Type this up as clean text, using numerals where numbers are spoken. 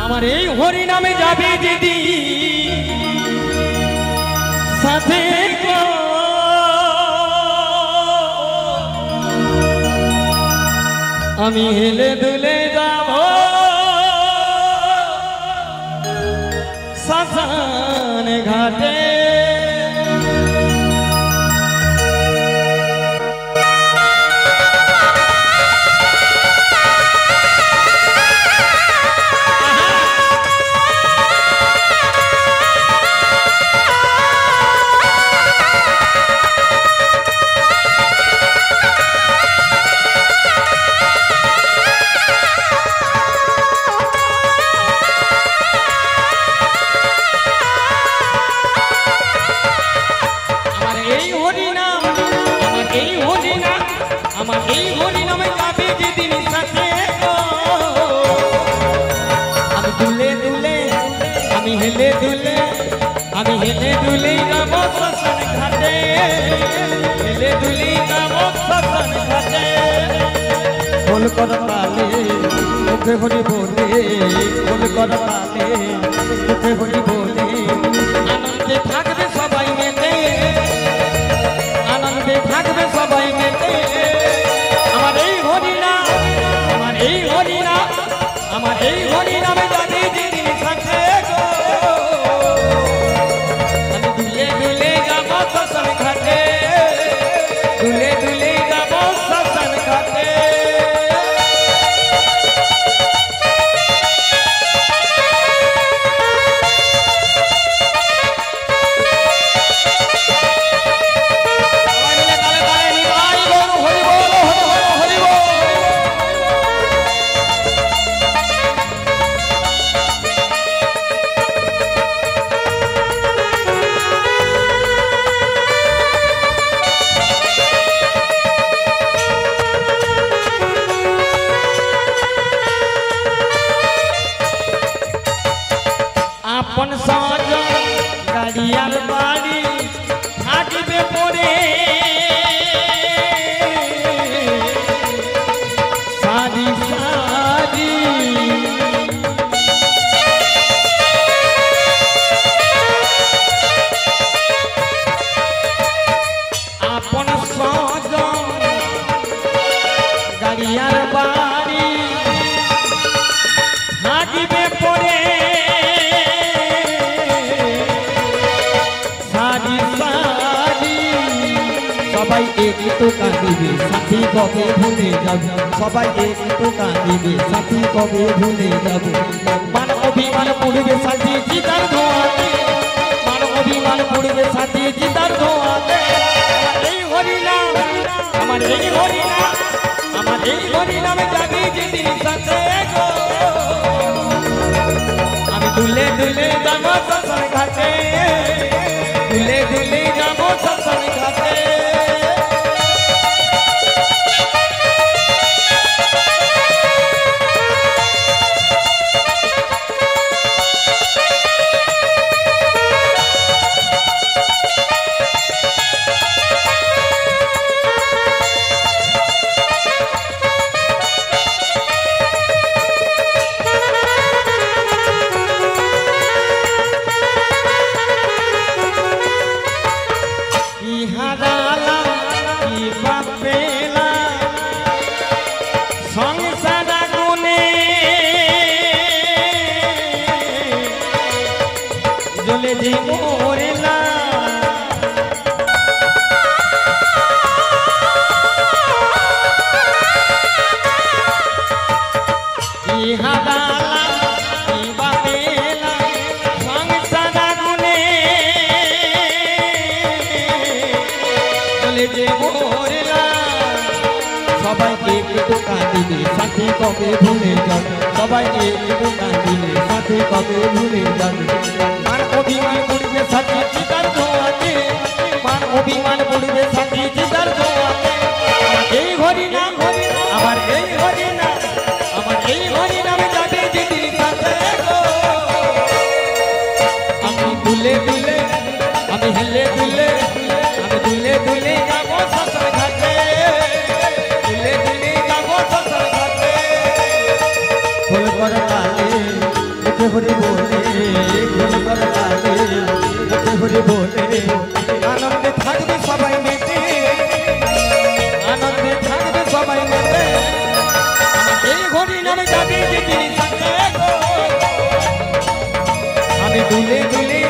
আমার এই হরি নামে যাবে দিদি সাথে আমি হেলে দুলে যাব শ্মশান ঘাটে हेले दुले যাব শ্মশান ঘাটে हेले दुले যাব শ্মশান ঘাটে बोल कर ताले मुखे हरि बोले बोल कर ताले मुखे हरि बोले आनंदे থাকবে সবাই মেতে আনন্দে থাকবে সবাই মেতে আমার এই হরি নাম আমার এই হরি নাম আমার এই হরি নামে যাবে দিদি সাথে গো दुले दुले যাব শ্মশান ঘাটে अपन साजन गाड़ियार बाड़ी थाकबे पड़े सारी सारी अपन साजन गाड़ियार बाड़ी थाकबे पड़े সবাই একটু কাঁদিবে সাথী কবে ভুলে যাবে সবাই একটু কাঁদিবে সাথী কবে ভুলে যাবে মান অভিমান পড়বে সাথী জিতার ধোয়াতে মান অভিমান পড়বে সাথী জিতার ধোয়াতে এই হরি নাম আমার এই হরি নাম আমার এই হরি নামে যাবে যেদিন সাথে গো আমি দুলে দুলে যাব শ্মশান ঘাটে দুলে দুলে যাব শ্মশান ঘাটে সবাইকে একটু কাঁদিলে সাথী কবে ভুলে যাবে সবাইকে একটু কাঁদিলে সাথী কবে ভুলে যাবে মান অভিমান পড়বে সাথী চিতার ধোয়াতে মান অভিমান পড়বে সাথী চিতার ধোয়াতে এই হরি নাম আমার এই হরি নাম আমার এই হরি নামে যাবে যেদিন সাথে গো আমি দুলে দুলে আমি হেলে দুলে আমি দুলে দুলে যাব শ্মশান ঘাটে দুলে দুলে যাব শ্মশান ঘাটে ফুল করে তালে হরি বলে ঘনঘন তালে মুখে হরি বলে আনন্দে থাকবে সবাই মেতে আনন্দে থাকবে সবাই মেতে এই হরি নামে যাবে যেদিন সাথে আমি দুলে দুলে